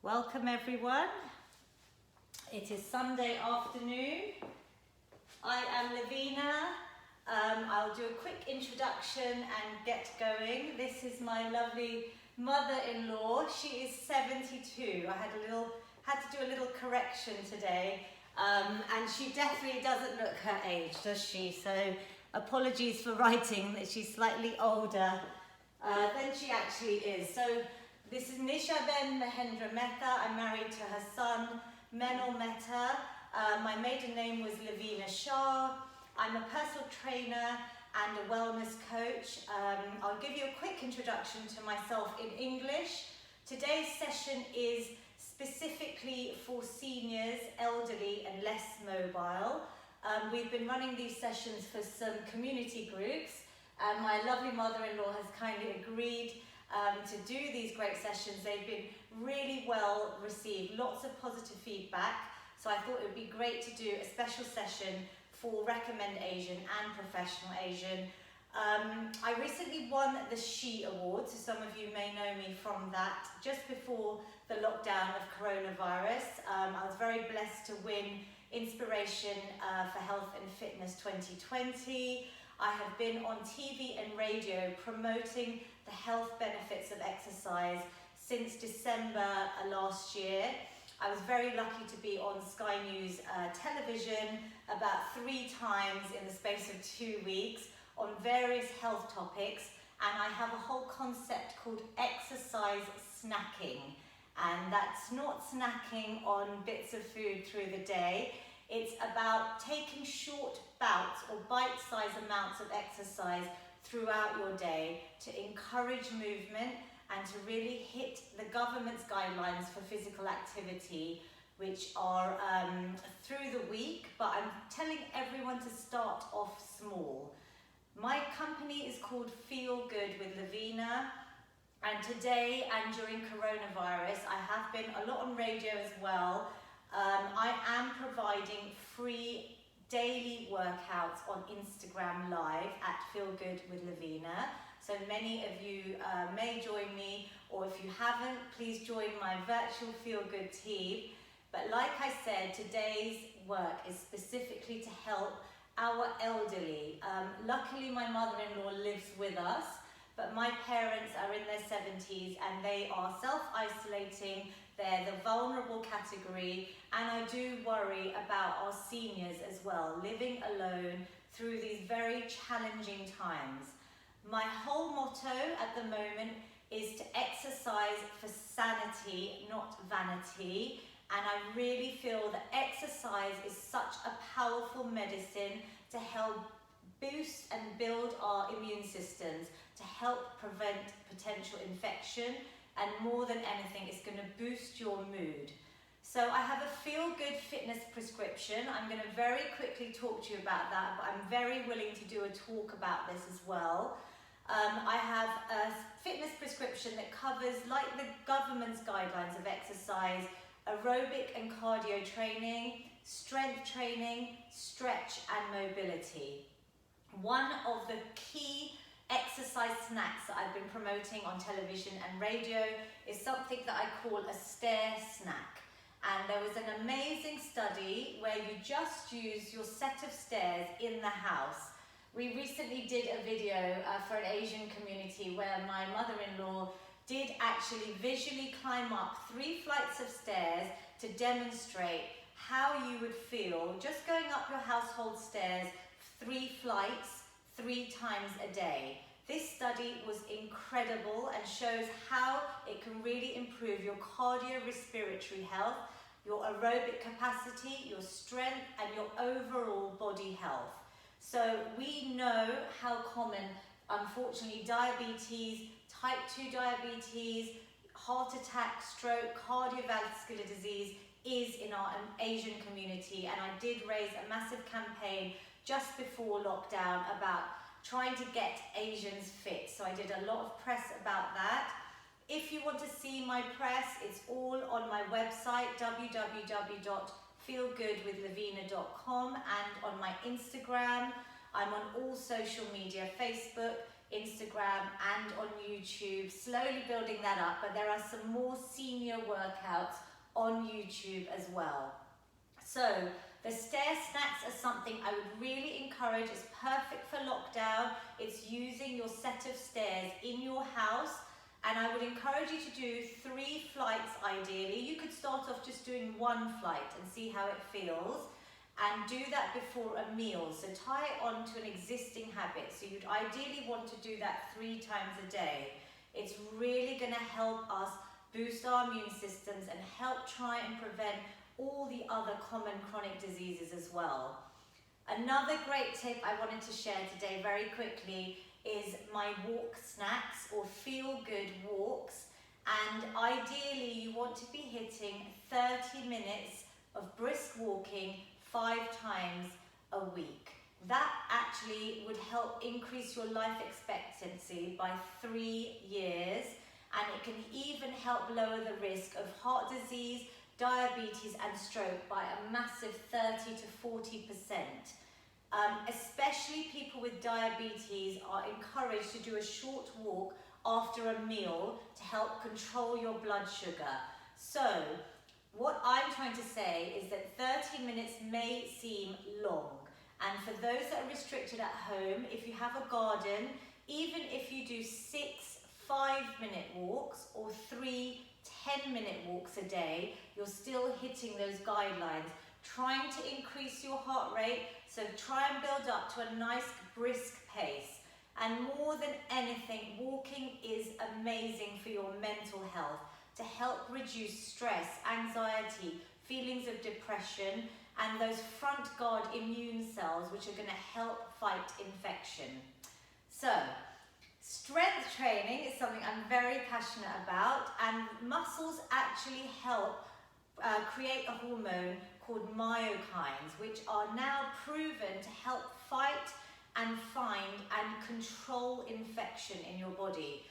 Welcome everyone. It is Sunday afternoon. I am Lavina. I'll do a quick introduction and get going. This is my lovely mother-in-law. She is 72. I had to do a little correction today, and she definitely doesn't look her age, does she? So apologies for writing that she's slightly older than she actually is. So this is Nishaben Mahendra Mehta. I'm married to her son, Menal Mehta. My maiden name was Lavina Shah. I'm a personal trainer and a wellness coach. I'll give you a quick introduction to myself in English. Today's session is specifically for seniors, elderly and less mobile. We've been running these sessions for some community groups, and my lovely mother-in-law has kindly agreed to do these great sessions. They've been really well received, lots of positive feedback. So I thought it would be great to do a special session for Recommend Asian and Professional Asian. I recently won the She Award, so some of you may know me from that, just before the lockdown of coronavirus. I was very blessed to win Inspiration for Health and Fitness 2020. I have been on TV and radio promoting the health benefits of exercise since December last year. I was very lucky to be on Sky News television about 3 times in the space of 2 weeks on various health topics, and I have a whole concept called exercise snacking, and that's not snacking on bits of food through the day. It's about taking short bouts or bite-sized amounts of exercise throughout your day to encourage movement and to really hit the government's guidelines for physical activity, which are through the week, but I'm telling everyone to start off small. My company is called Feel Good with Lavina, and today and during coronavirus, I have been a lot on radio as well. I am providing free daily workouts on Instagram Live at Feel Good with Lavina. So many of you may join me, or if you haven't, please join my virtual Feel Good team. But like I said, today's work is specifically to help our elderly. Luckily, my mother-in-law lives with us, but my parents are in their 70s and they are self-isolating. They're the vulnerable category, and I do worry about our seniors as well, living alone through these very challenging times. My whole motto at the moment is to exercise for sanity, not vanity, and I really feel that exercise is such a powerful medicine to help boost and build our immune systems, to help prevent potential infection, and more than anything, it's going to boost your mood. So I have a Feel Good fitness prescription. I'm going to very quickly talk to you about that, but I'm very willing to do a talk about this as well. I have a fitness prescription that covers, like the government's guidelines of exercise, aerobic and cardio training, strength training, stretch and mobility. One of the key exercise snacks that I've been promoting on television and radio is something that I call a stair snack. And there was an amazing study where you just use your set of stairs in the house. We recently did a video for an Asian community where my mother-in-law did actually visually climb up 3 flights of stairs to demonstrate how you would feel just going up your household stairs 3 flights 3 times a day. This study was incredible and shows how it can really improve your cardiorespiratory health, your aerobic capacity, your strength and your overall body health. So we know how common, unfortunately, diabetes, type 2 diabetes, heart attack, stroke, cardiovascular disease is in our Asian community, and I did raise a massive campaign just before lockdown about trying to get Asians fit. So I did a lot of press about that. If you want to see my press, it's all on my website, www.feelgoodwithlavina.com, and on my Instagram. I'm on all social media, Facebook, Instagram and on YouTube, slowly building that up, but there are some more senior workouts on YouTube as well. So the stair snacks are something I would really encourage. It's perfect for lockdown. It's using your set of stairs in your house, and I would encourage you to do 3 flights ideally. You could start off just doing 1 flight and see how it feels, and do that before a meal. So tie it on to an existing habit. So you'd ideally want to do that 3 times a day. It's really going to help us boost our immune systems and help try and prevent all the other common chronic diseases as well. Another great tip I wanted to share today very quickly is my walk snacks, or feel good walks. And ideally you want to be hitting 30 minutes of brisk walking 5 times a week. That actually would help increase your life expectancy by 3 years, and it can even help lower the risk of heart disease, diabetes and stroke by a massive 30 to 40%. Especially people with diabetes are encouraged to do a short walk after a meal to help control your blood sugar. So what I'm trying to say is that 30 minutes may seem long, and for those that are restricted at home, if you have a garden, even if you do 6 5-minute walks or 3 10-minute walks a day, you're still hitting those guidelines, trying to increase your heart rate. So try and build up to a nice brisk pace. And more than anything, walking is amazing for your mental health, to help reduce stress, anxiety, feelings of depression, and those front guard immune cells, which are going to help fight infection. So strength training is something I'm very passionate about, and muscles actually help create a hormone called myokines, which are now proven to help fight and find and control infection in your body.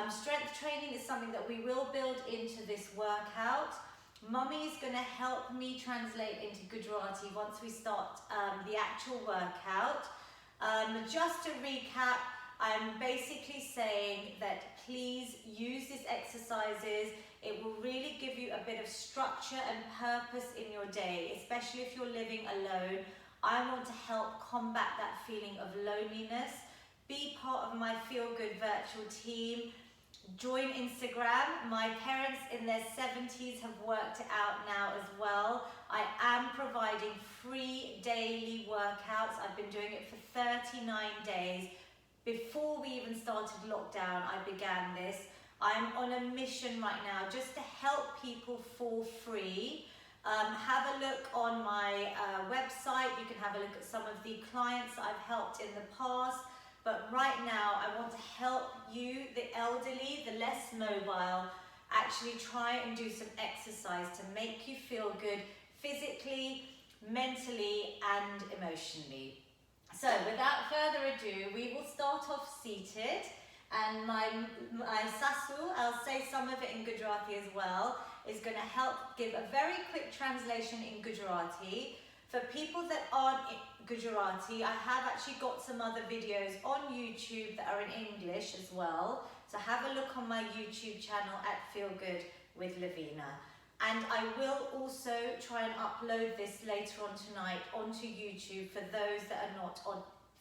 Strength training is something that we will build into this workout. Mummy is going to help me translate into Gujarati once we start the actual workout. Just to recap, I'm basically saying that please use these exercises. It will really give you a bit of structure and purpose in your day, especially if you're living alone. I want to help combat that feeling of loneliness. Be part of my Feel Good virtual team. Join Instagram. My parents in their 70s have worked it out now as well. I am providing free daily workouts. I've been doing it for 39 days. Before we even started lockdown, I began this. I'm on a mission right now just to help people for free. Have a look on my website. You can have a look at some of the clients that I've helped in the past. But right now, I want to help you, the elderly, the less mobile, actually try and do some exercise to make you feel good physically, mentally, and emotionally. So without further ado, we will start off seated, and my sasu, I'll say some of it in Gujarati as well, is going to help give a very quick translation in Gujarati. For people that aren't Gujarati, I have actually got some other videos on YouTube that are in English as well. So have a look on my YouTube channel at Feel Good with Lavina. And I will also try and upload this later on tonight onto YouTube for those that are not on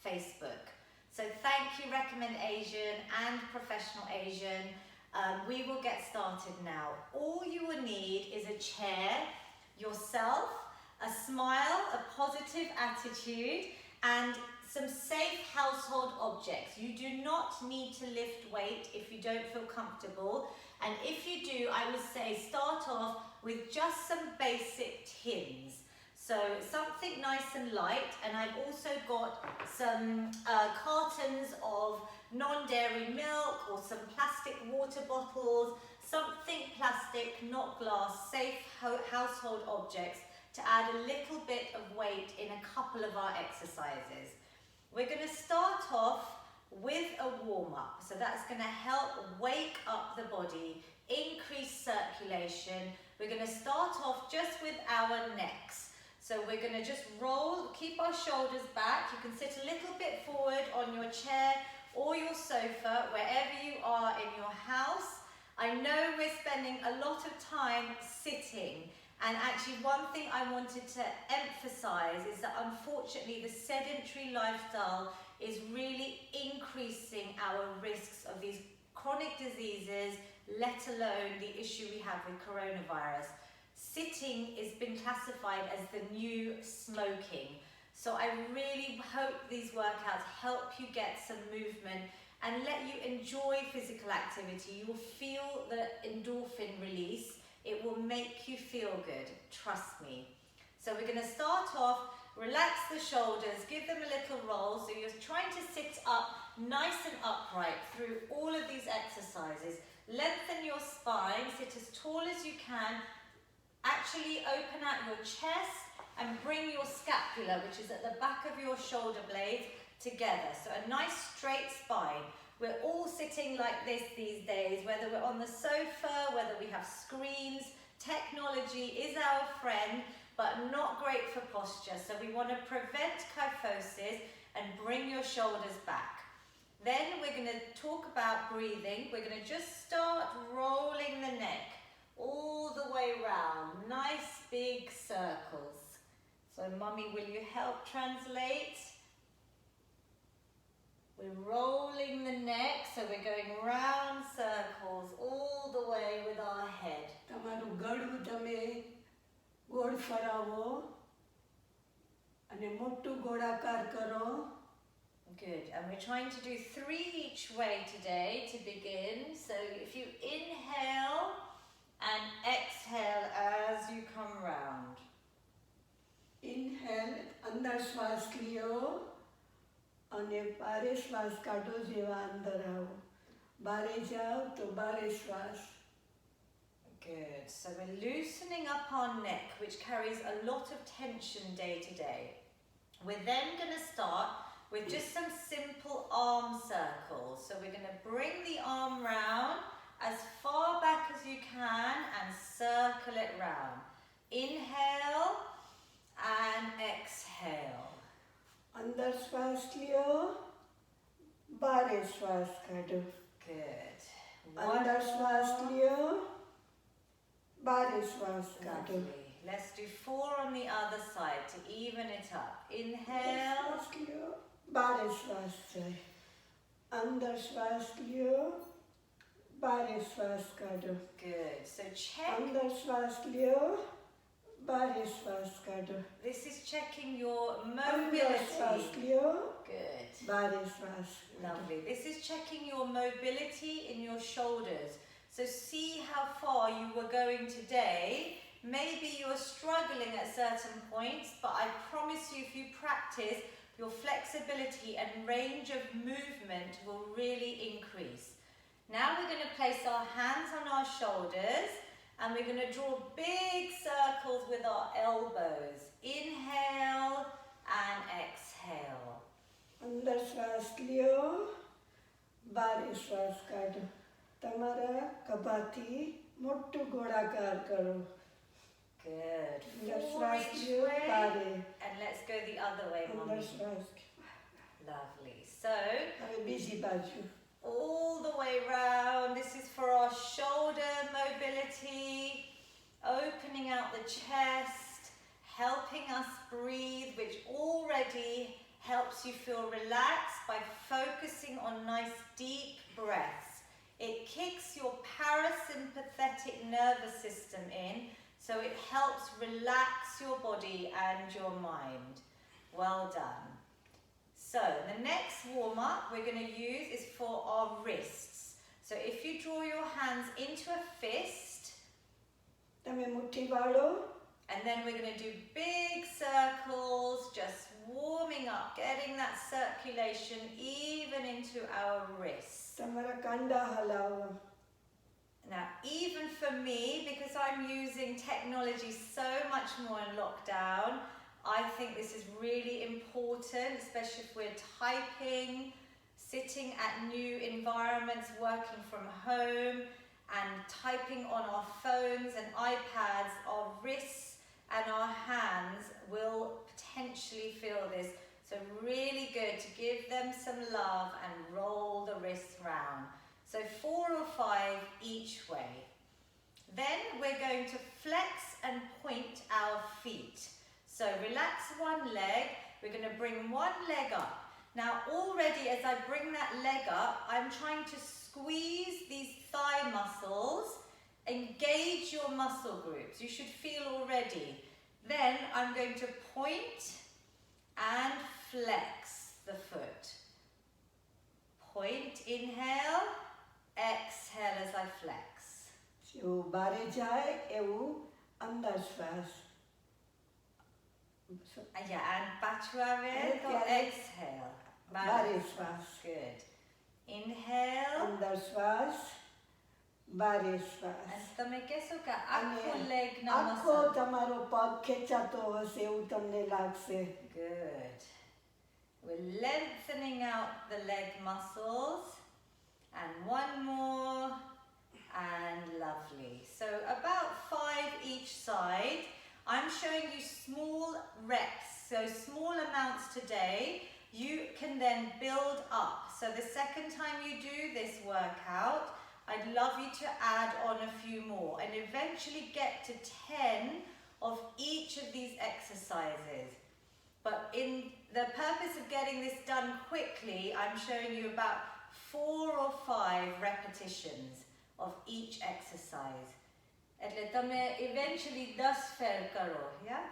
Facebook. So thank you, Recommend Asian and Professional Asian. We will get started now. All you will need is a chair, yourself, a smile, a positive attitude, and some safe household objects. You do not need to lift weight if you don't feel comfortable. And if you do, I would say start off with just some basic tins. So something nice and light, and I've also got some cartons of non-dairy milk or some plastic water bottles, something plastic, not glass, safe household objects to add a little bit of weight in a couple of our exercises. We're going to start off with a warm-up. So that's going to help wake up the body, increase circulation. We're going to start off just with our necks. So we're going to just roll, keep our shoulders back. You can sit a little bit forward on your chair or your sofa, wherever you are in your house. I know we're spending a lot of time sitting, and actually one thing I wanted to emphasize is that unfortunately the sedentary lifestyle is really increasing our risks of these chronic diseases, let alone the issue we have with coronavirus. Sitting has been classified as the new smoking. So I really hope these workouts help you get some movement and let you enjoy physical activity. You will feel the endorphin release. It will make you feel good, trust me. So we're going to start off, relax the shoulders, give them a little roll. So you're trying to sit up nice and upright through all of these exercises. Lengthen your spine, sit as tall as you can. Actually open out your chest and bring your scapula, which is at the back of your shoulder blades, together. So a nice straight spine. We're all sitting like this these days, whether we're on the sofa, whether we have screens. Technology is our friend, but not great for posture. So we want to prevent kyphosis and bring your shoulders back. Then we're going to talk about breathing. We're going to just start rolling the neck all the way round. Nice big circles. So Mummy, will you help translate? We're rolling the neck, so we're going round circles all the way with our head. તમારું ગળું તમે ગોળ ફરાવો અને મોટું ગોળાકાર કરો. Good, and we're trying to do 3 each way today to begin. So if you inhale and exhale as you come round. Inhale અંદર શ્વાસ લ્યો અને બારે શ્વાસ કાઢો જેવા અંદર આવો. બારે જાઓ તો બારે શ્વાસ. Good, so we're loosening up our neck, which carries a lot of tension day to day. We're then going to start with just some simple arm circles. So we're going to bring the arm round as far back as you can and circle it round. Inhale and exhale. અંદર શ્વાસ લ્યો, બારે શ્વાસ કાઢો. Good. અંદર શ્વાસ લ્યો, બારે શ્વાસ કાઢો. Lovely. Let's do 4 on the other side to even it up. Inhale. શ્વાસ લ્યો, બારે શ્વાસ જાય. અંદર શ્વાસ લ્યો, બારે શ્વાસ કાઢો. Good. So check. અંદર શ્વાસ લ્યો, બારે શ્વાસ કાઢો. This is checking your અંદર શ્વાસ mobility. લ્યો, Good. બારે શ્વાસ કાઢો. Lovely. This is checking your mobility in your shoulders. So see how far you were going today. Maybe you're struggling at certain points, but I promise you if you practice, your flexibility and range of movement will really increase. Now we're going to place our hands on our shoulders and we're going to draw big circles with our elbows. Inhale and exhale. અંદર શ્વાસ લ્યો, બારે શ્વાસ કાઢો. તમારા ખભાથી મોટું ગોળાકાર કરો. Good. અંદર 4 શ્વાસ each લ્યો, way. બારે. And let's go the other way, અંદર Mommy. શ્વાસ. Lovely. So, હવે બીજી બાજુ. all the way round. This is for our shoulder mobility, opening out the chest, helping us breathe, which already helps you feel relaxed by focusing on nice deep breaths. It kicks your parasympathetic nervous system in, so it helps relax your body and your mind. Well done. So the next warm-up we're going to use is for our wrists. So if you draw your hands into a fist, તમે મુઠ્ઠી વાળો. and then we're going to do big circles, just warming up, getting that circulation even into our wrists. તમારા કાંડા હલાવો. Now, even for me, because I'm using technology so much more in lockdown, I think this is really important, especially if we're typing, sitting at new environments, working from home, and typing on our phones and iPads. Our wrists and our hands will potentially feel this. So So really good to give them some love and roll the wrists round. So 4 or 5 each way. Then we're going to flex and point our feet. So relax one leg, we're going to bring one leg up. Now already as I bring that leg up, I'm trying to squeeze these thigh muscles, engage your muscle groups. You should feel already. Then I'm going to point and flex the foot. Point, inhale, exhale as I flex. જેવું બારે જાય એવું અંદર શ્વાસ. Yeah, and પાછું આવે તો exhale. બારે શ્વાસ. Good. Inhale. અંદર શ્વાસ, બારે શ્વાસ. And તમે કહેશો કે આખો અને leg ના આખો muscle. તમારો પગ ખેંચાતો હશે એવું તમને લાગશે. Good. We're lengthening out the leg muscles. And one more. And lovely. So about 5 each side. I'm showing you small reps, so small amounts today. You can then build up. So the second time you do this workout, I'd love you to add on a few more and eventually get to 10 of each of these exercises. But in the purpose of getting this done quickly, I'm showing you about 4 or 5 repetitions of each exercise. એટલે તમે eventually 10 ફેર કરો, yeah?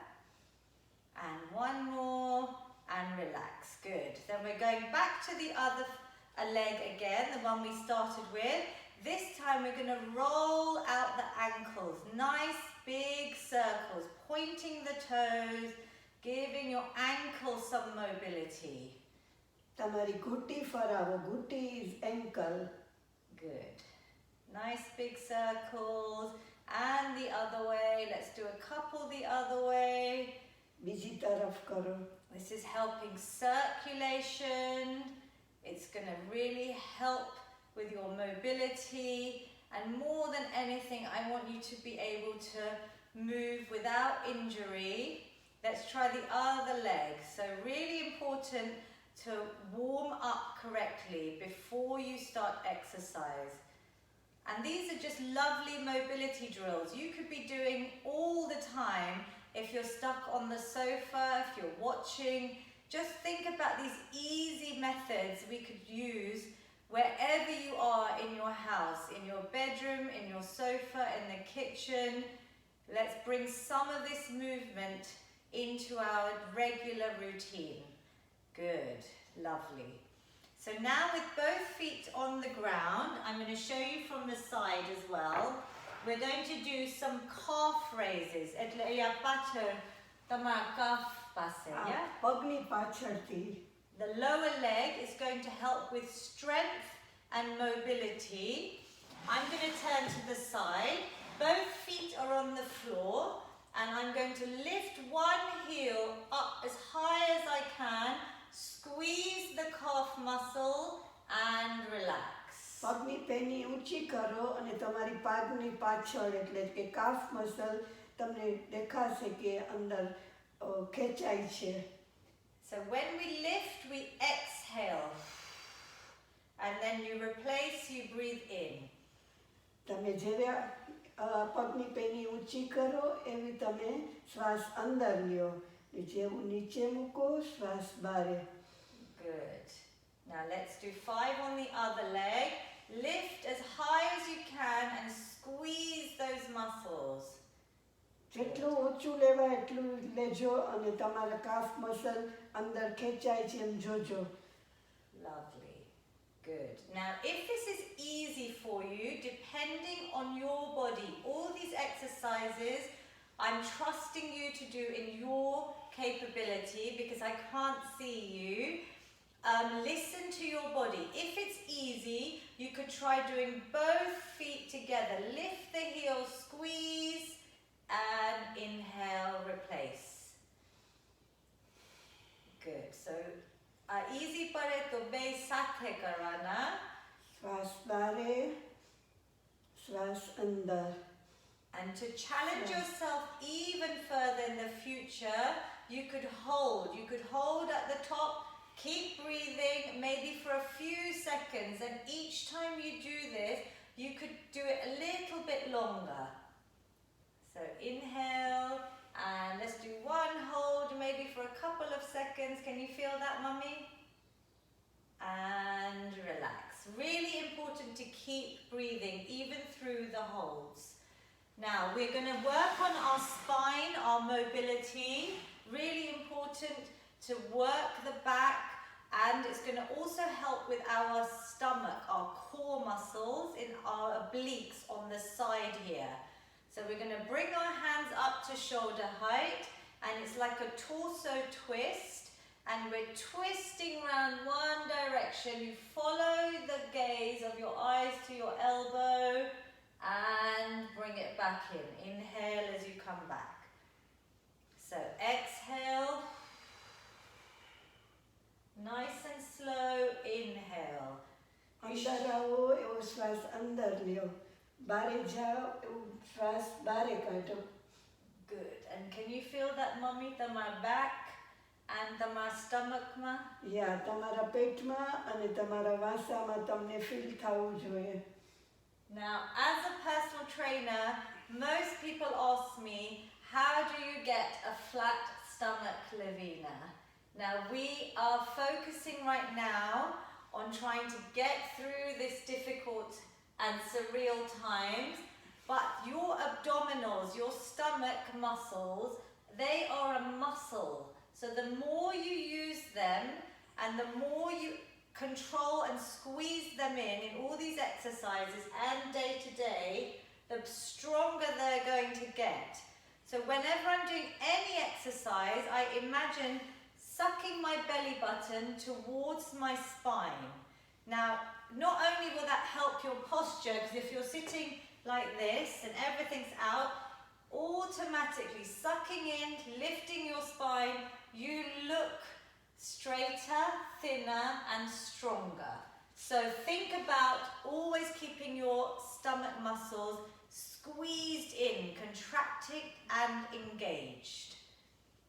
And one more and relax. Good. Then we're going back to the other leg again, the one we started with. This time we're going to roll out the ankles. Nice big circles, pointing the toes, giving your ankles some mobility. તમારી ઘૂંટી ફરાવો. ઘૂંટી is ankle. Good. Nice big circles. And the other way. Let's do a couple the other way. બીજી તરફ કરો. This is helping circulation. It's going to really help with your mobility. And more than anything, I want you to be able to move without injury. Let's try the other leg. So really important to warm up correctly before you start exercise. And these are just lovely mobility drills you could be doing all the time if you're stuck on the sofa, if you're watching. Just think about these easy methods we could use wherever you are in your house, in your bedroom, in your sofa, in the kitchen. Let's bring some of this movement into our regular routine. Good, lovely. So now with both feet on the ground, I'm going to show you from the side as well. We're going to do some calf raises. એટલે અહીંયા પાછળ તમારા calf પાસે, yeah? પગની પાછળથી. The lower leg is going to help with strength and mobility. I'm going to turn to the side. Both feet are on the floor and I'm going to lift one heel up as high as I can. Squeeze the calf muscle and relax. પગની penny ઊંચી કરો અને તમારી પાદની પાછળ એટલે કે calf muscle તમને દેખાશે કે અંદર ખેંચાય છે. So when we lift, we exhale. And then you replace, you breathe in. તમે જેવા પગની પેની ઊંચી કરો એવી તમે શ્વાસ અંદર લ્યો. જેવું નીચે મૂકો શ્વાસ બારે. Good. Now let's do 5 on the other leg. Lift as high as you can and squeeze those muscles. જેટલું ઊંચું લેવાય એટલું લેજો અને તમારા કાફ મસલ અંદર ખેંચાય છે એમ જોજો. Lovely. Good. Now if this is easy for you, depending on your body, all these exercises I'm trusting you to do in your capability because I can't see you. Listen to your body. If it's easy, you could try doing both feet together. Lift the heel, squeeze, and inhale, replace. Good. So, easy pare to be sathe karana. શ્વાસ બારે શ્વાસ અંદર. And to challenge Yes. yourself even further in the future, you could hold. You could hold at the top, keep breathing, maybe for a few seconds. And each time you do this, you could do it a little bit longer. So inhale, and let's do one hold, maybe for a couple of seconds. Can you feel that, Mummy? And relax. Really important to keep breathing, even through the holds. Now, we're going to work on our spine, our mobility. Really important to work the back, and it's going to also help with our stomach, our core muscles in our obliques on the side here. So we're going to bring our hands up to shoulder height, and it's like a torso twist, and we're twisting around one direction. You follow the gaze of your eyes to your elbow, and bring it back in. Inhale as you come back. So exhale. Nice and slow. Inhale. અંદર આવો એવો શ્વાસ અંદર લ્યો, બારે જાઓ એવો શ્વાસ બારે કાઢો. Good. And can you feel that, Mummy? Tamara back and tamara stomach ma? યા તમારા પેટમાં અને તમારા વાસામાં તમને ફીલ થવું જોઈએ. Now, as a personal trainer, most people ask me, how do you get a flat stomach, Lavina? Now, we are focusing right now on trying to get through this difficult and surreal times, but your abdominals, your stomach muscles, they are a muscle. So the more you use them and the more you control and squeeze them in all these exercises and day to day, the stronger they're going to get. So whenever I'm doing any exercise, I imagine sucking my belly button towards my spine. Now, not only will that help your posture, because if you're sitting like this and everything's out, automatically sucking in, lifting your spine, you look straighter, thinner and stronger. So think about always keeping your stomach muscles squeezed in, contracted and engaged.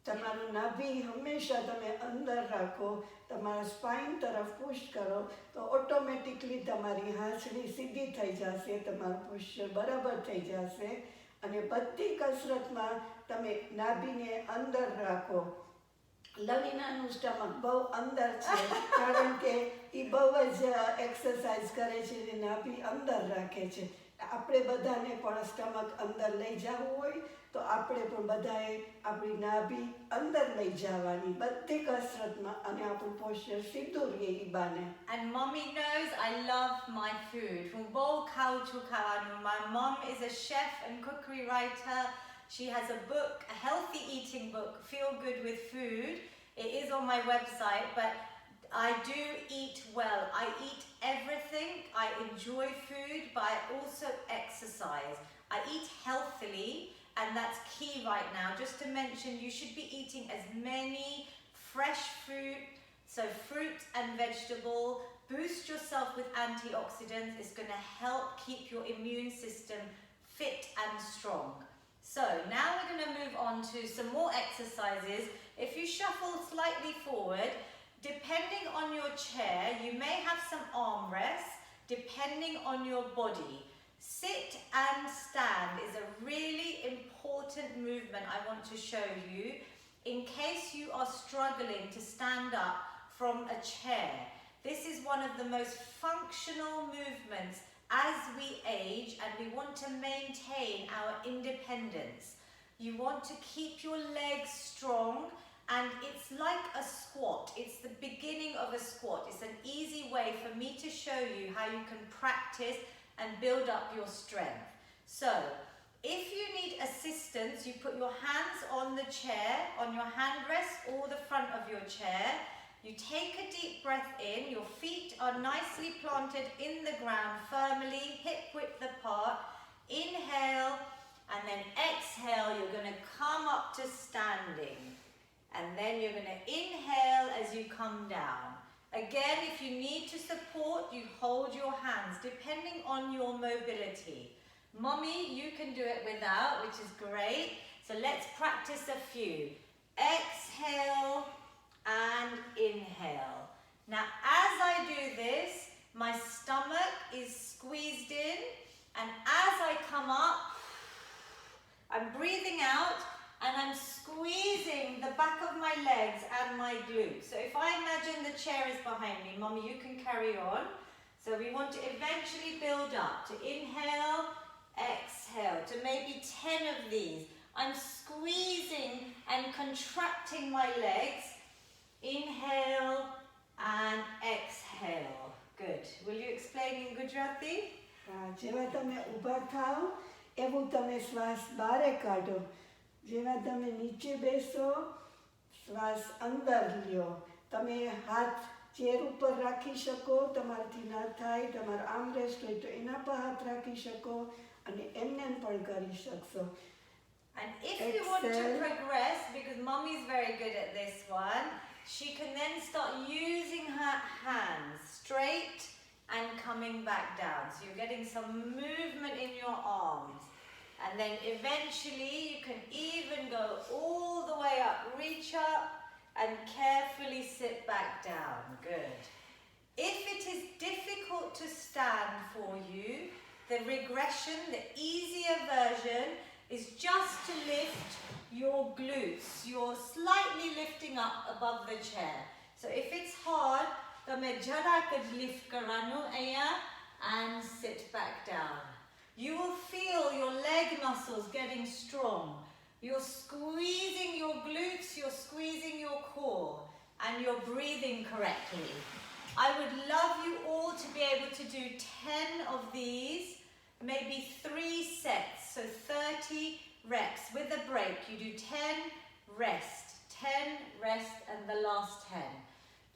તમારું નાભી હંમેશા તમે અંદર રાખો, તમારા spine તરફ push કરો તો automatically તમારી હાંસડી સીધી થઈ જશે, તમારું પોસ્ચર બરાબર થઈ જશે. અને બધી કસરતમાં તમે નાભીને અંદર રાખો. લવીનાનું સ્ટમક બહુ અંદર છે કારણ કે એ બહુ જ એક્સરસાઇઝ કરે છે અને નાભી અંદર રાખે છે. આપણે બધાને પણ સ્ટમક અંદર લઈ જવું હોય તો આપણે પણ બધાએ આપણી નાભી અંદર લઈ જવાની બધી કસરતમાં, અને આપણું પોસ્ચર સીધું રહે એ બાને. And Mommy knows I love my food. My mom is a chef and cookery writer. She has a book, a healthy eating book, Feel Good with Food. It is on my website, but I do eat well. I eat everything. I enjoy food, but I also exercise. I eat healthily, and that's key right now. Just to mention, you should be eating as many fresh fruit, so fruit and vegetable. Boost yourself with antioxidants. It's going to help keep your immune system fit and strong. So now we're going to move on to some more exercises. If you shuffle slightly forward, depending on your chair, you may have some armrests, depending on your body. Sit and stand is a really important movement I want to show you in case you are struggling to stand up from a chair. This is one of the most functional movements as we age and we want to maintain our independence. You want to keep your legs strong, and it's like a squat. It's the beginning of a squat. It's an easy way for me to show you how you can practice and build up your strength. So, if you need assistance, you put your hands on the chair, on your handrest or the front of your chair. You take a deep breath in, your feet are nicely planted in the ground firmly, hip width apart. Inhale, and then exhale, you're going to come up to standing. And then you're going to inhale as you come down. Again, if you need to support, you hold your hands, depending on your mobility. Mommy, you can do it without, which is great. So let's practice a few. Exhale and inhale. Now, as I do this, my stomach is squeezed in, and as I come up, I'm breathing out and I'm squeezing the back of my legs and my glutes. So if I imagine the chair is behind me, Mommy, you can carry on. So we want to eventually build up to inhale, exhale, to maybe 10 of these. I'm squeezing and contracting my legs. Inhale and exhale. Good. Will you explain in Gujarati? જેવા તમે ઊભા થાઓ એવું તમે શ્વાસ બારે કાઢો. જેવા તમે નીચે બેસો શ્વાસ અંદર લ્યો. તમે હાથ ચેર ઉપર રાખી શકો, તમારાથી ના થાય, તમારો આર્મ રેસ્ટ હોય તો એના પર હાથ રાખી શકો અને એમને પણ કરી શકશો. And if you want to progress, because Mommy is very good at this one, she can then start using her hands straight and coming back down. So you're getting some movement in your arms. And then eventually you can even go all the way up, reach up and carefully sit back down. Good. If it is difficult to stand for you, the regression, the easier version, is just to lift your glutes. You're slightly lifting up above the chair. So if it's hard, તમે જરાક જ lift કરવાનું અહીંયા and sit back down. You will feel your leg muscles getting strong. You're squeezing your glutes, you're squeezing your core, and you're breathing correctly. I would love you all to be able to do 10 of these, maybe 3 sets, so 30 reps. With a break, you do 10, rest, 10, rest, and the last 10.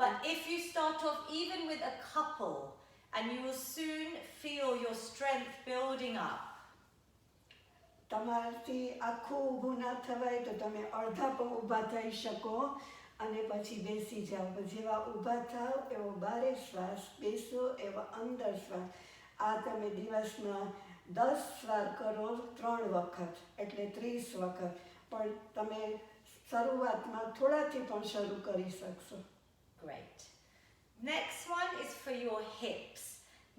But if you start off even with a couple, and you will soon feel your strength building up. તમારાથી આખું ઊભું ના થવાય તો તમે અડધા પણ ઊભા થઈ શકો અને પછી બેસી જાઓ. જેવા ઊભા થાવ એવો બારે શ્વાસ, બેસો એવો અંદર શ્વાસ. આ તમે દિવસમાં 10 વાર કરો 3 વખત એટલે 30 વખત. પણ તમે શરૂઆતમાં થોડાથી પણ શરૂ કરી શકશો. Great. Next one is for your hips.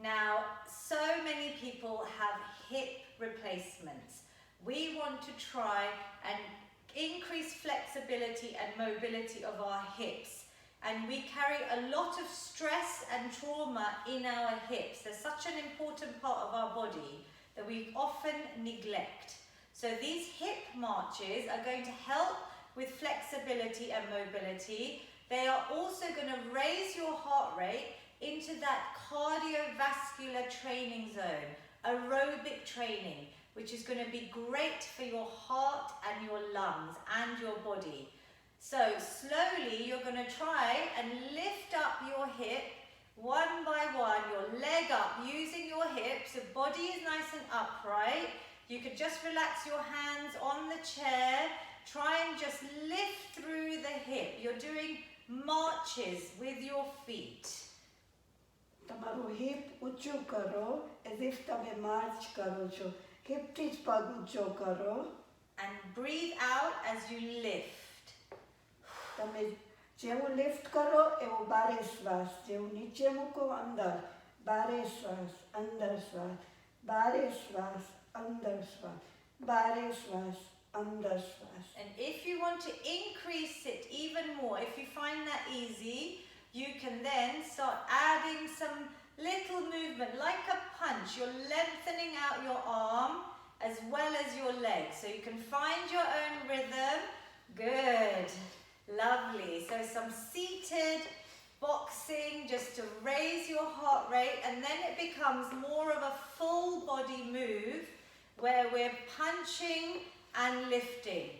Now, so many people have hip replacements. We want to try and increase flexibility and mobility of our hips. And we carry a lot of stress and trauma in our hips. They're such an important part of our body that we often neglect. So these hip marches are going to help with flexibility and mobility. They are also going to raise your heart rate into that cardiovascular training zone, aerobic training, which is going to be great for your heart and your lungs and your body. So slowly you're going to try and lift up your hip one by one, your leg up using your hips. The body is nice and upright. You could just relax your hands on the chair. Try and just lift through the hip. You're doing marches with your feet. તમારું heap ઊંચું કરો as if તમે March કરો છો. હિપથી જ પગ ઊંચો કરો. And breathe out as you lift. તમે જેવું લિફ્ટ કરો એવું બારે શ્વાસ. જેવું નીચે મૂકો અંદર બારે શ્વાસ, અંદર શ્વાસ, બારે શ્વાસ, અંદર શ્વાસ, બારે શ્વાસ, under શ્વાસ. And if you want to increase it even more, if you find that easy, you can then start adding some little movement like a punch. You're lengthening out your arm as well as your leg. So you can find your own rhythm. Good. Lovely. So some seated boxing just to raise your heart rate, and then it becomes more of a full body move where we're punching and lifting.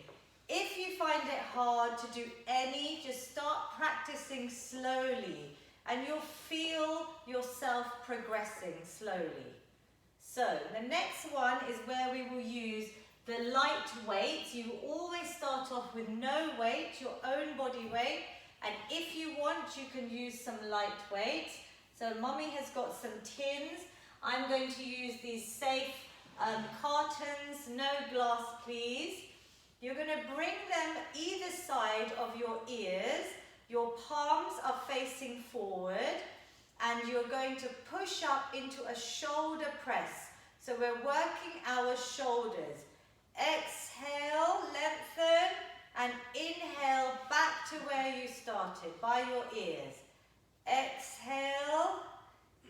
If you find it hard to do any, just start practicing slowly and you'll feel yourself progressing slowly. So the next one is where we will use the light weights. You always start off with no weight, your own body weight, and if you want you can use some light weights. So Mommy has got some tins. I'm going to use these safe Cartons, no glass please. You're going to bring them either side of your ears. Your palms are facing forward and you're going to push up into a shoulder press. So we're working our shoulders. Exhale, lengthen, and inhale back to where you started, by your ears. Exhale,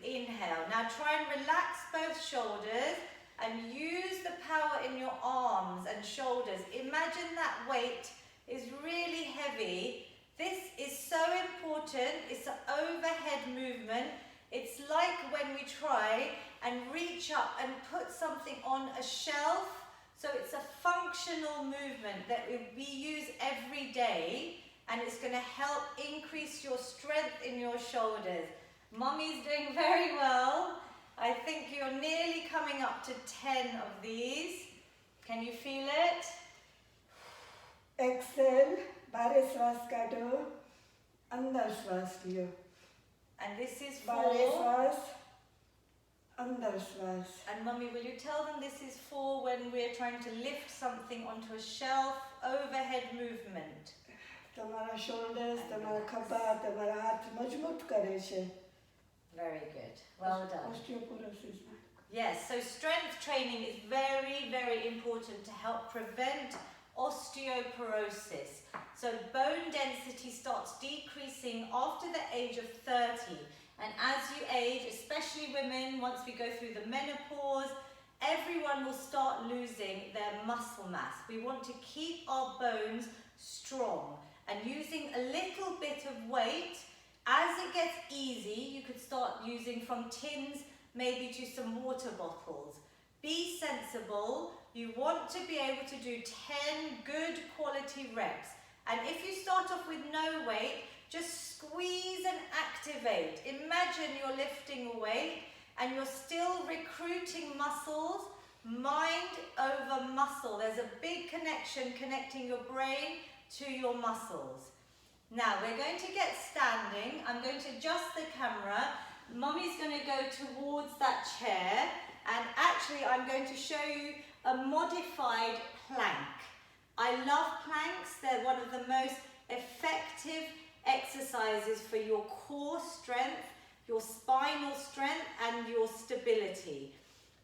inhale. Now try and relax both shoulders and use the power in your arms and shoulders. Imagine that weight is really heavy. This is so important. It's an overhead movement. It's like when we try and reach up and put something on a shelf. So it's a functional movement that we use every day, and it's going to help increase your strength in your shoulders. Mommy's doing very well. I think you're nearly coming up to 10 of these. Can you feel it? Exhale, बाहर श्वास काढो, अंदर श्वास लियो. And this is बाहर 4. श्वास, अंदर श्वास. And Mummy, will you tell them this is 4 when we're trying to lift something onto a shelf, overhead movement? તમારા shoulders, તમારા ખભા, તમારા હાથ મજબૂત કરે છે. Very good. Well done. Osteoporosis. Yes, so strength training is very, very important to help prevent osteoporosis. So bone density starts decreasing after the age of 30. And as you age, especially women, once we go through the menopause, everyone will start losing their muscle mass. We want to keep our bones strong. And using a little bit of weight, as it gets easy, you could start using from tins maybe to some water bottles. Be sensible. You want to be able to do 10 good quality reps. And if you start off with no weight, just squeeze and activate. Imagine you're lifting a weight and you're still recruiting muscles, mind over muscle. There's a big connection connecting your brain to your muscles. Now we're going to get standing. I'm going to adjust the camera. Mummy's going to go towards that chair, and actually I'm going to show you a modified plank. I love planks. They're one of the most effective exercises for your core strength, your spinal strength, and your stability.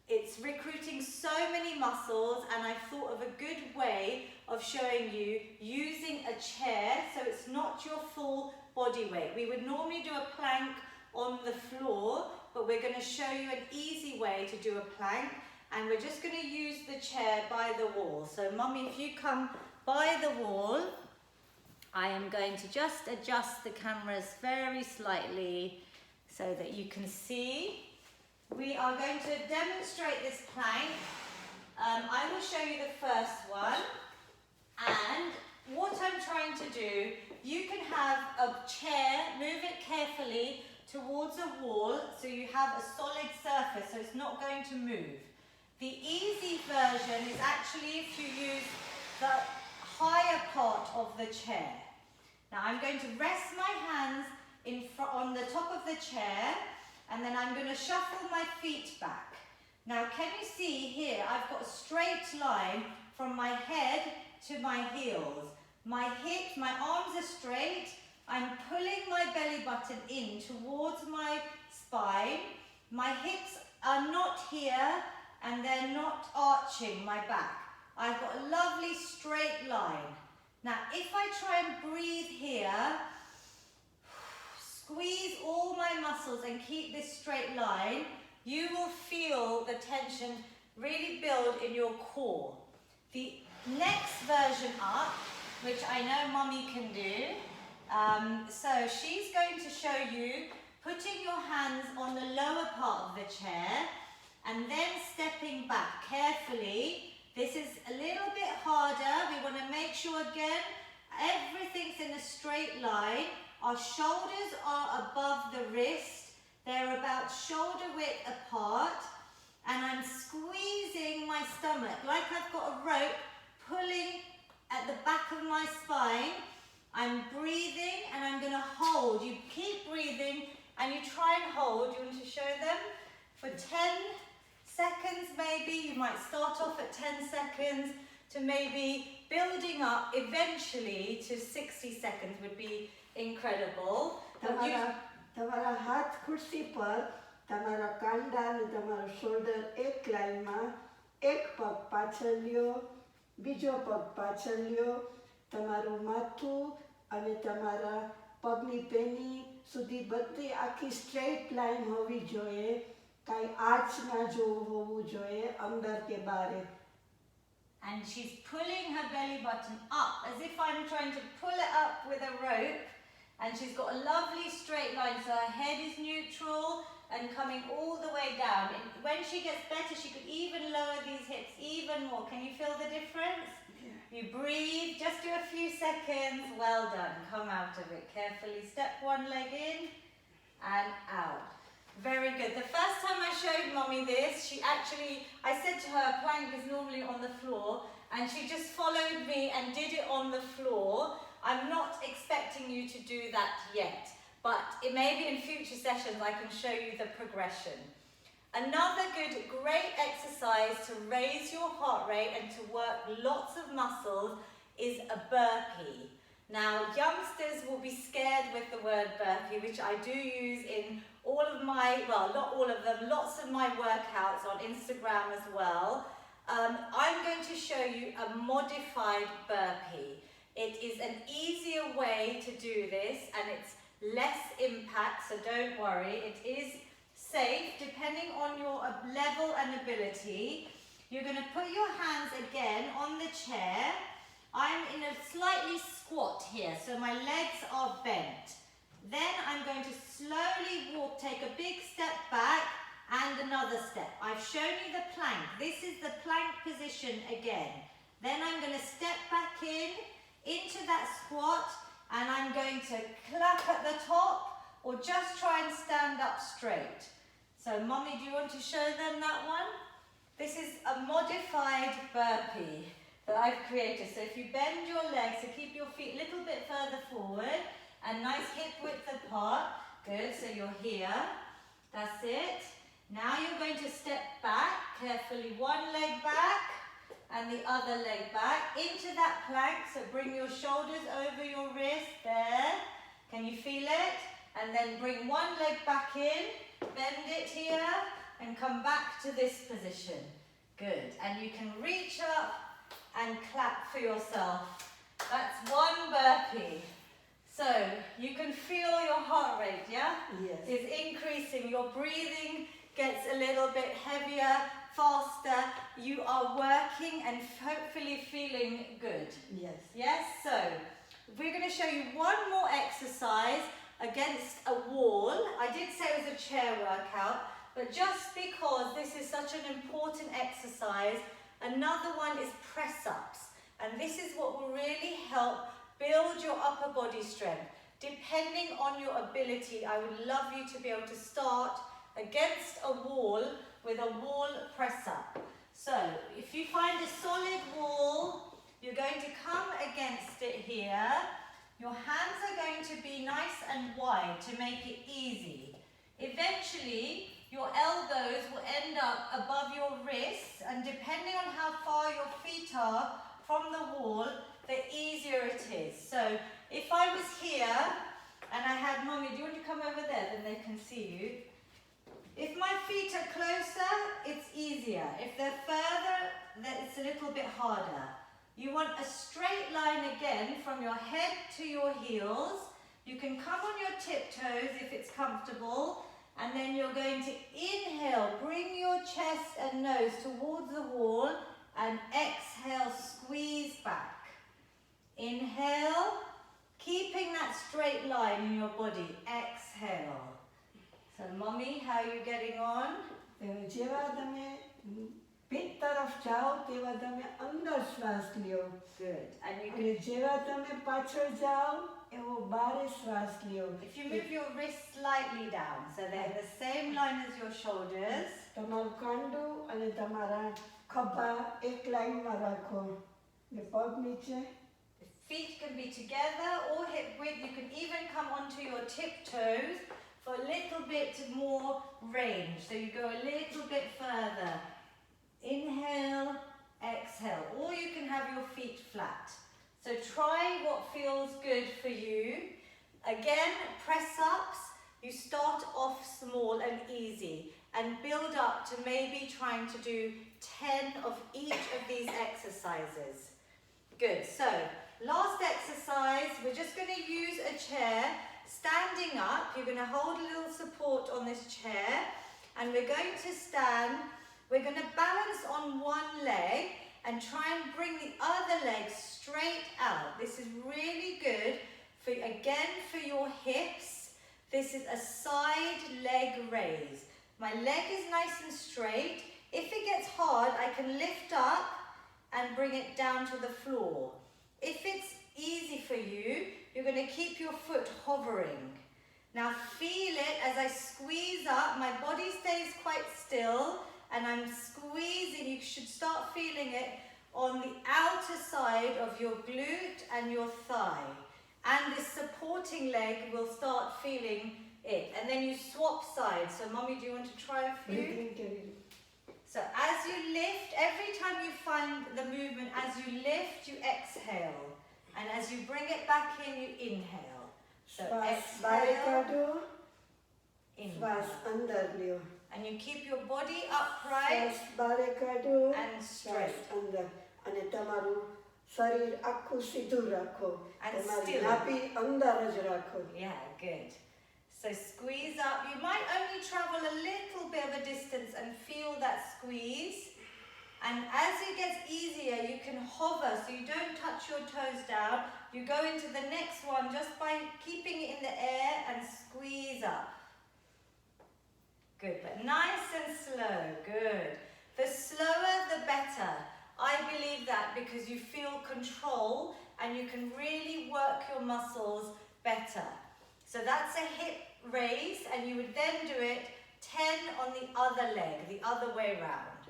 It's recruiting so many muscles, and I thought of a good way of showing you using a chair so it's not your full body weight. We would normally do a plank on the floor, but we're going to show you an easy way to do a plank, and we're just going to use the chair by the wall. So Mummy, if you come by the wall, I am going to just adjust the cameras very slightly so that you can see. We are going to demonstrate this plank. I will show you the first one, and what I'm trying to do, you can have a chair, move it carefully towards a wall so you have a solid surface so it's not going to move. The easy version is actually if you use the higher part of the chair. Now I'm going to rest my hands on the top of the chair, and then I'm going to shuffle my feet back. Now can you see here, I've got a straight line from my head to my heels. My hips, my arms are straight. I'm pulling my belly button in towards my spine. My hips are not here and they're not arching my back. I've got a lovely straight line. Now if I try and breathe here, squeeze all my muscles and keep this straight line, you will feel the tension really build in your core. The next version up, which I know Mummy can do, so she's going to show you putting your hands on the lower part of the chair and then stepping back carefully. This is a little bit harder. We want to make sure again everything's in a straight line. Our shoulders are above the wrist. They're about shoulder width apart. And I'm squeezing my stomach like I've got a rope pulling at the back of my spine. I'm breathing and I'm going to hold. You keep breathing and you try and hold. You want to show them? For 10 seconds maybe, you You might start off at 10 seconds to maybe building up eventually to 60 seconds would be incredible. તમારા હાથ ખુરશી પર, તમારા કાંડા અને તમારો shoulder એક લાઈનમાં, એક પગ પાછળ લ્યો, બીજો પગ પાછળ લ્યો, તમારું માથું અને તમારા પગની પેની સુધી બધી આખી સ્ટ્રેટ લાઈન હોવી જોઈએ, કાંઈ આર્ચ ના જોવું હોવું જોઈએ અંદર કે બારે. And she's pulling her belly button up as if I'm trying to pull it up with a rope. And she's got a lovely straight line, so her head is neutral and coming all the way down. And when she gets better, she could even lower these hips even more. Can you feel the difference? Yeah. You breathe, just do a few seconds. Well done. Come out of it carefully. Step one leg in and out. Very good. The first time I showed Mommy this, I said to her, plank is normally on the floor, and she just followed me and did it on the floor. I'm not expecting you to do that yet, but it may be in future sessions I can show you the progression. Another great exercise to raise your heart rate and to work lots of muscles is a burpee. Now, youngsters will be scared with the word burpee, which I do use in all of my, well, not all of them, lots of my workouts on Instagram as well. I'm going to show you a modified burpee. It is an easier way to do this and it's less impact, so don't worry. It is safe depending on your level and ability. You're going to put your hands again on the chair. I'm in a slightly squat here, so my legs are bent. Then I'm going to slowly walk, take a big step back and another step. I've shown you the plank. This is the plank position again. Then I'm going to step back into that squat, and I'm going to clap at the top or just try and stand up straight. So Mommy, do you want to show them that one? This is a modified burpee that I've created. So if you bend your legs, so keep your feet a little bit further forward and nice hip width apart. Good, so you're here. That's it. Now you're going to step back carefully, one leg back and the other leg back into that plank. So bring your shoulders over your wrist there. Can you feel it? And then bring one leg back in, bend it here and come back to this position. Good. And you can reach up and clap for yourself. That's one burpee. So you can feel your heart rate, yeah? Yes. It's increasing. Your breathing gets a little bit heavier, faster. You are working and hopefully feeling good. Yes. Yes? So we're going to show you one more exercise against a wall. I did say it was a chair workout, but just because this is such an important exercise, another one is press-ups. And this is what will really help build your upper body strength. Depending on your ability, I would love you to be able to start against a wall with a wall press-up. So, if you find a solid wall, you're going to come against it here. Your hands are going to be nice and wide to make it easy. Eventually, your elbows will end up above your wrists, and depending on how far your feet are from the wall, the easier it is. So, if I was here and I had Mommy, do you want to come over there, then they can see you. If my feet are closer, it's easier. If they're further, then it's a little bit harder. You want a straight line again from your head to your heels. You can come on your tiptoes if it's comfortable, and then you're going to inhale, bring your chest and nose towards the wall, and exhale, squeeze back. Inhale, keeping that straight line in your body. Exhale. So, Mommy, how are you getting on? જેવા તમે પેટ તરફ જાઓ તેવા તમે અંદર શ્વાસ લ્યો. Good. And you અને જેવા તમે પાછળ જાઓ એવો બારે શ્વાસ લ્યો. if you move your wrists slightly down, so they're the same line as your shoulders. તમારું કાંડું અને તમારા ખભા એક લાઈનમાં રાખો. ને પગ નીચે. The feet can be together or hip width. You can even come onto your tiptoes for a little bit more range. So you go a little bit further Inhale, exhale. Or you can have your feet flat. So try what feels good for you. Again, press ups. You start off small and easy and build up to maybe trying to do 10 of each of these exercises. Good, so last exercise, we're just going to use a chair. Standing up, you're going to hold a little support on this chair and we're going to stand. We're going to balance on one leg and try and bring the other leg straight out. This is really good for, again, for your hips. This is a side leg raise. My leg is nice and straight. If it gets hard, I can lift up and bring it down to the floor. If it's easy for you, you're going to keep your foot hovering. Now feel it as I squeeze up. My body stays quite still and I'm squeezing. You should start feeling it on the outer side of your glute and your thigh. And this supporting leg will start feeling it. And then you swap sides. So Mummy, do you want to try a few? So as you lift, every time you find the movement, as you lift, you exhale. And as you bring it back in, you inhale. So exhale, inhale. And you keep your body upright and straight. શરીર આખું સીધું રાખો તમારી નાભી અંદર જ રાખો. Yeah, good. So squeeze up. You might only travel a little bit of a distance and feel that squeeze. And as it gets easier, you can hover so you don't touch your toes down. You go into the next one just by keeping it in the air and squeeze up. Good, but nice and slow. Good. The slower, the better. I believe that because you feel control and you can really work your muscles better. So that's a hip raise and you would then do it 10 on the other leg, the other way round.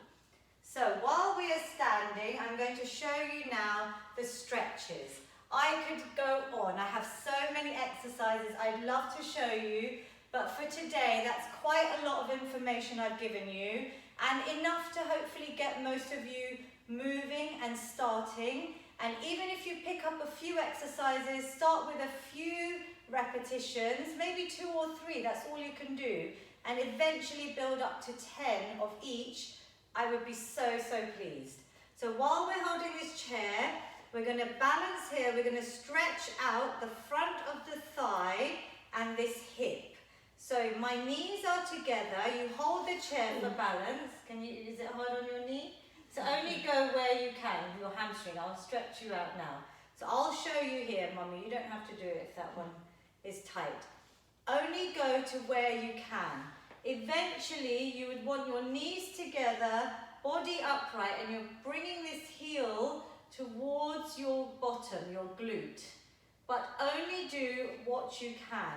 So while we are standing, I'm going to show you now the stretches. I could go on. I have so many exercises I'd love to show you, but for today, that's quite a lot of information I've given you and enough to hopefully get most of you moving and starting. And even if you pick up a few exercises, start with a few repetitions, maybe 2 or 3, that's all you can do. And eventually build up to 10 of each. I would be so, so pleased. So while we're holding this chair, we're going to balance here. We're going to stretch out the front of the thigh and this hip. So my knees are together. You hold the chair for balance. Is it hard on your knee? So only go where you can, your hamstring. I'll stretch you out now. So I'll show you here, Mummy. You don't have to do it if that one is tight. Only go to where you can. Eventually, you would want your knees together, body upright, and you're bringing this heel towards your bottom, your glute. But only do what you can.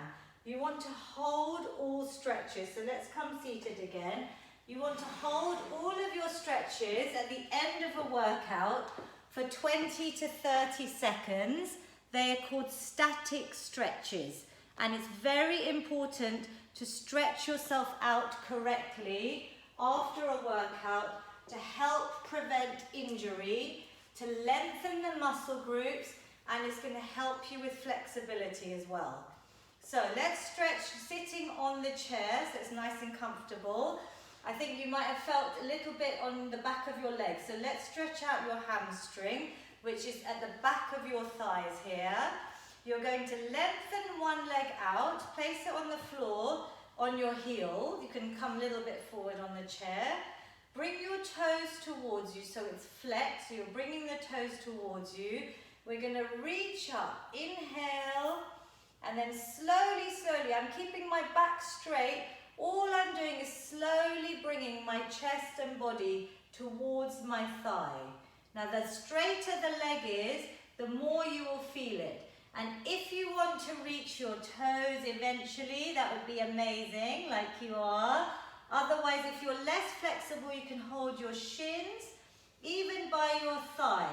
You want to hold all stretches. So let's come seated again. You want to hold all of your stretches at the end of a workout for 20 to 30 seconds. They are called static stretches. And it's very important to stretch yourself out correctly after a workout to help prevent injury, to lengthen the muscle groups, and it's going to help you with flexibility as well. So let's stretch sitting on the chair so it's nice and comfortable. I think you might have felt a little bit on the back of your legs. So let's stretch out your hamstring, which is at the back of your thighs here. You're going to lengthen one leg out, place it on the floor on your heel. You can come a little bit forward on the chair. Bring your toes towards you so it's flexed. So you're bringing the toes towards you. We're going to reach up. Inhale. And then slowly, slowly, I'm keeping my back straight. All I'm doing is slowly bringing my chest and body towards my thigh. Now, the straighter the leg is, the more you will feel it. And if you want to reach your toes eventually, that would be amazing, like you are. Otherwise, if you're less flexible, you can hold your shins, even by your thigh.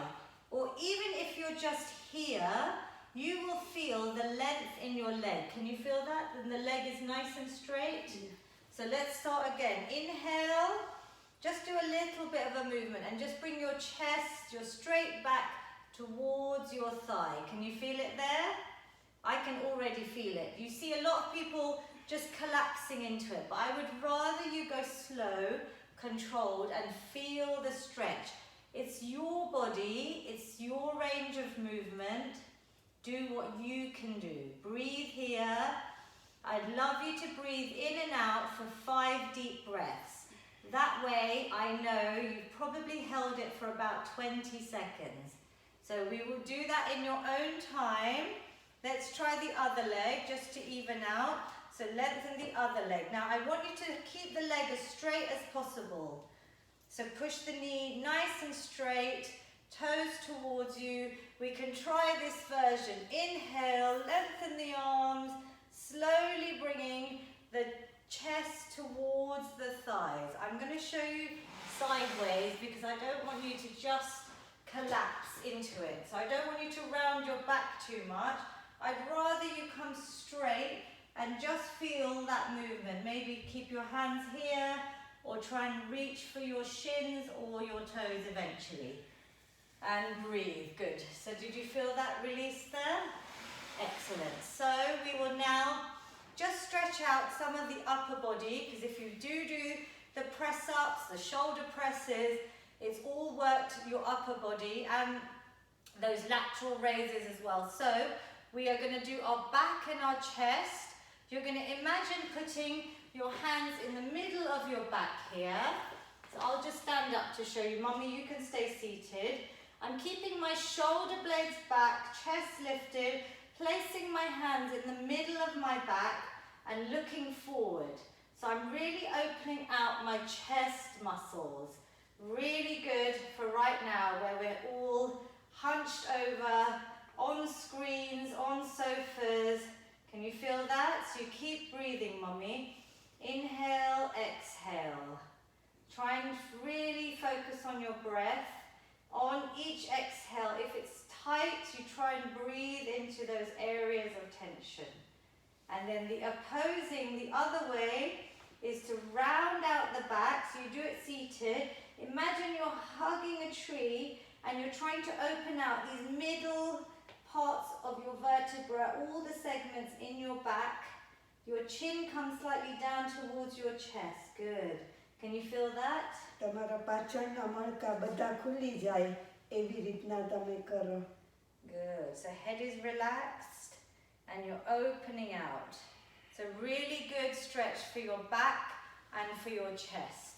Or even if you're just here, you will feel the length in your leg. Can you feel that? And the leg is nice and straight. So let's start again. Inhale, just do a little bit of a movement and just bring your chest, your straight back towards your thigh. Can you feel it there? I can already feel it. You see a lot of people just collapsing into it, but I would rather you go slow, controlled, and feel the stretch. It's your body, it's your range of movement. Do what you can do. Breathe here. I'd love you to breathe in and out for 5 deep breaths. That way, I know you've probably held it for about 20 seconds. So we will do that in your own time. Let's try the other leg just to even out. So lengthen the other leg. Now I want you to keep the leg as straight as possible. So push the knee nice and straight, toes towards you. We can try this version. Inhale, lengthen the arms, slowly bringing the chest towards the thighs. I'm going to show you sideways because I don't want you to just collapse into it. So I don't want you to round your back too much. I'd rather you come straight and just feel that movement. Maybe keep your hands here or try and reach for your shins or your toes eventually. And breathe, good. So did you feel that release there? Excellent. So we will now just stretch out some of the upper body, because if you do the press ups, the shoulder presses, it's all worked your upper body and those lateral raises as well. So we are going to do our back and our chest. You're going to imagine putting your hands in the middle of your back here. So I'll just stand up to show you. Mummy, you can stay seated. I'm keeping my shoulder blades back, chest lifted, placing my hands in the middle of my back and looking forward. So I'm really opening out my chest muscles. Really good for right now where we're all hunched over, on screens, on sofas. Can you feel that? So you keep breathing, Mummy. Inhale, exhale. Try and really focus on your breath. On each exhale, if it's tight, you try and breathe into those areas of tension. And then the opposing, the other way, is to round out the back. So you do it seated. Imagine you're hugging a tree and you're trying to open out these middle parts of your vertebra, all the segments in your back. Your chin comes slightly down towards your chest. Good. Can you feel that? તમારા પાછળના મણકા બધા ખુલી જાય એવી રીતના તમે કરો. Good. So head is relaxed and you're opening out. So really good stretch for your back and for your chest.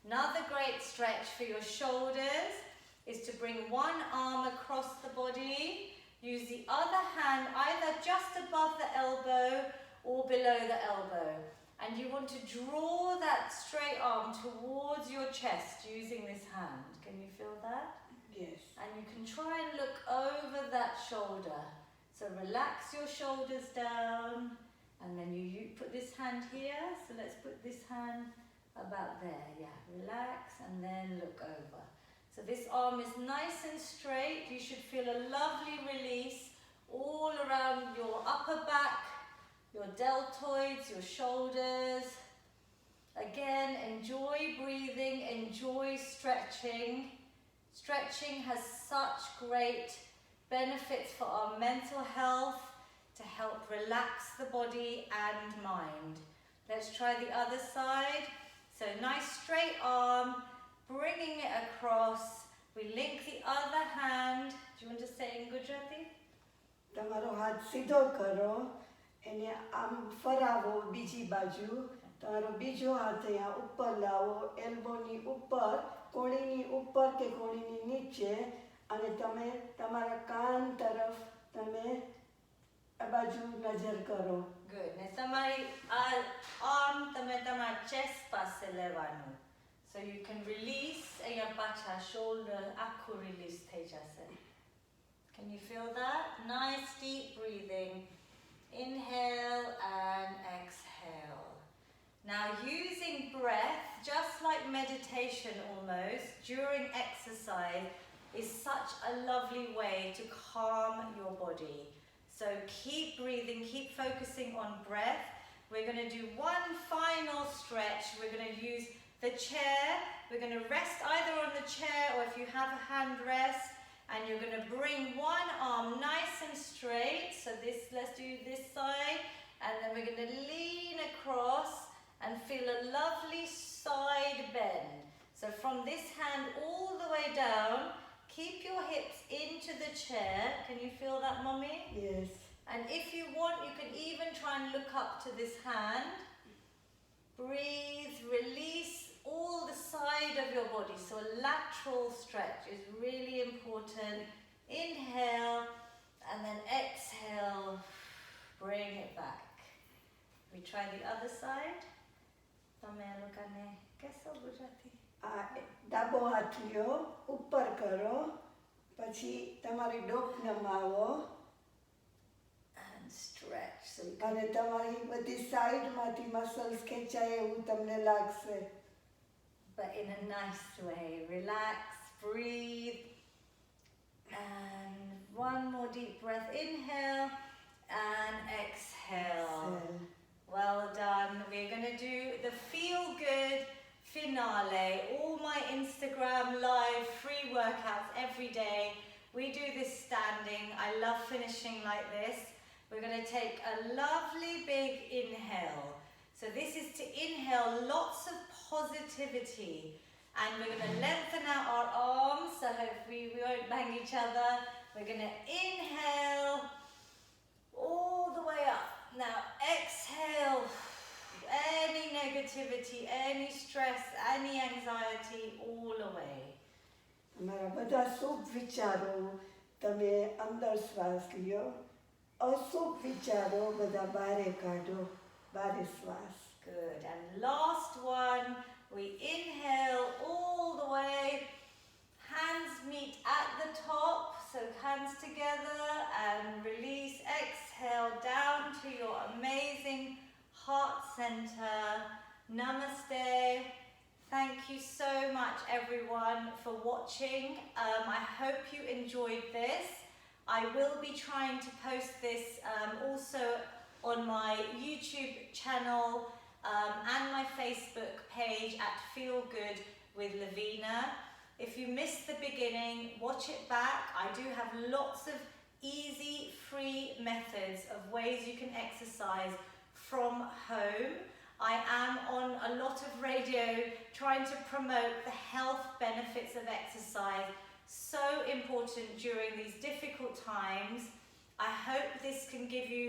Another great stretch for your shoulders is to bring one arm across the body. Use the other hand either just above the elbow or below the elbow. And you want to draw that straight arm towards your chest using this hand. Can you feel that? Yes. And you can try and look over that shoulder. So relax your shoulders down. And then you put this hand here. So let's put this hand about there. Yeah, relax and then look over. So this arm is nice and straight. You should feel a lovely release all around your upper back, your deltoids, your shoulders. Again, enjoy breathing, enjoy stretching. Stretching has such great benefits for our mental health, to help relax the body and mind. Let's try the other side. So nice straight arm, bringing it across. We link the other hand. Do you want to say in Gujarati? તમારો હાથ સીધો કરો, એને આમ ફરાવો બીજી બાજુ. તમારો બીજો હાથ અહીંયા ઉપર લાવો, એલ્બોની ઉપર, કોણીની ઉપર કે કોણીની નીચે, અને તમે તમારા કાન તરફ તમે આ બાજુ નજર કરો. Good. ને તમારી arm તમે તમારા chest પાસે લેવાનું. So you can release અહીંયા પાછા shoulder આખું release થઈ જશે. Can you feel that? Nice deep breathing. Inhale and exhale. Now using breath, just like meditation almost, during exercise is such a lovely way to calm your body. So keep breathing, keep focusing on breath. We're going to do one final stretch. We're going to use the chair. We're going to rest either on the chair or if you have a hand rest, and you're going to bring one arm nice and straight. So let's do this side, and then we're going to lean across and feel a lovely side bend. So from this hand all the way down, keep your hips into the chair. Can you feel that, Mummy? Yes. And if you want, you can even try and look up to this hand. Breathe, release all the side of your body. So a lateral stretch is really important. Inhale, and then exhale. Bring it back. We try the other side. તમે આ લોકોને કહેશો ગુજરાતી? ડાબો હાથ લ્યો, ઉપર કરો, પછી તમારી ડોક નમાવો and stretch. So you અને તમારી બધી સાઈડમાંથી મસલ્સ ખેંચાય એવું તમને લાગશે. but in a nice way. Relax, breathe, and one more deep breath. Inhale and exhale. Well done. We're going to do the feel good finale. All my Instagram live free workouts every day. We do this standing. I love finishing like this. We're going to take a lovely big inhale. So this is to inhale lots of positivity, and we're going to lengthen out our arms so hopefully we won't bang each other. We're going to inhale all the way up. Now exhale any negativity, any stress, any anxiety, all away. તમારા બધા શુભ વિચારો તમે અંદર શ્વાસ લ્યો, અશુભ વિચારો બધા બારે કાઢો, બારે શ્વાસ. Good. And last one, we inhale all the way. Hands meet at the top, so hands together, and release. Exhale down to your amazing heart center. Namaste. Thank you so much, everyone, for watching. I hope you enjoyed this. I will be trying to post this also on my YouTube channel and my Facebook page at Feel Good with Lavina. If you missed the beginning, watch it back. I do have lots of easy, free methods of ways you can exercise from home. I am on a lot of radio trying to promote the health benefits of exercise. So important during these difficult times. I hope this can give you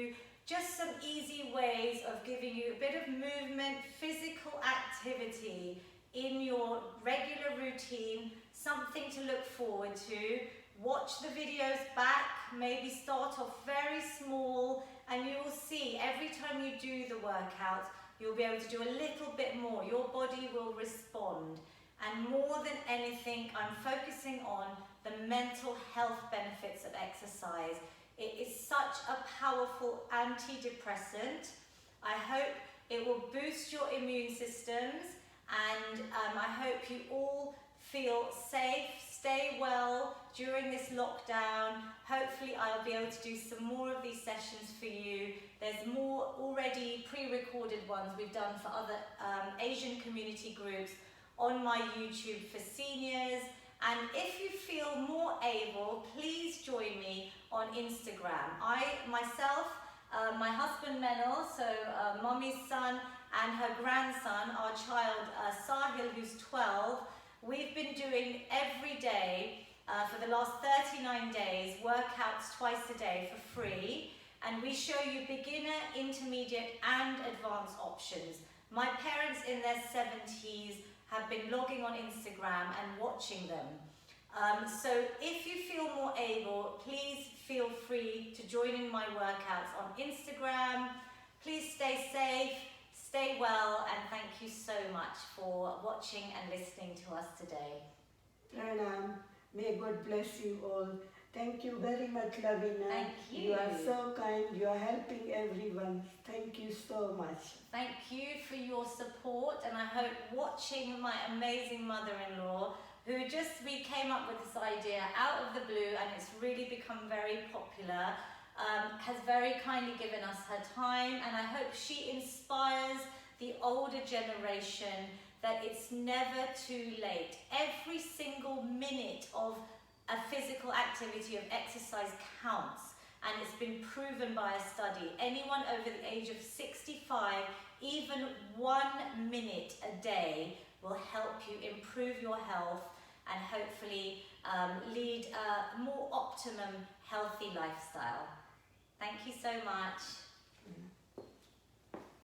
just some easy ways of giving you a bit of movement, physical activity in your regular routine, something to look forward to. Watch the videos back, maybe start off very small, and you will see every time you do the workouts, you'll be able to do a little bit more. Your body will respond. And more than anything, I'm focusing on the mental health benefits of exercise. It is such a powerful antidepressant. I hope it will boost your immune systems, and I hope you all feel safe, stay well during this lockdown. Hopefully I'll be able to do some more of these sessions for you. There's more already pre-recorded ones we've done for other Asian community groups on my YouTube for seniors. And if you feel more able, please join me on Instagram. I myself, my husband Menel, so Mommy's son and her grandson, our child Sahil, who's 12, we've been doing every day for the last 39 days, workouts twice a day for free. And we show you beginner, intermediate and advanced options. My parents in their 70s have been logging on Instagram and watching them. So if you feel more able, please feel free to join in my workouts on Instagram. Please stay safe, stay well, and thank you so much for watching and listening to us today. Pranam. May God bless you all. Thank you very much, Lavina. Thank you. You are so kind. You are helping everyone. Thank you so much. Thank you for your support, and I hope watching my amazing mother-in-law, who we came up with this idea out of the blue, and it's really become very popular, has very kindly given us her time, and I hope she inspires the older generation that it's never too late. Every single minute of a physical activity, of exercise, counts. And it's been proven by a study. Anyone over the age of 65, even 1 minute a day will help you improve your health and hopefully lead a more optimum, healthy lifestyle. Thank you so much.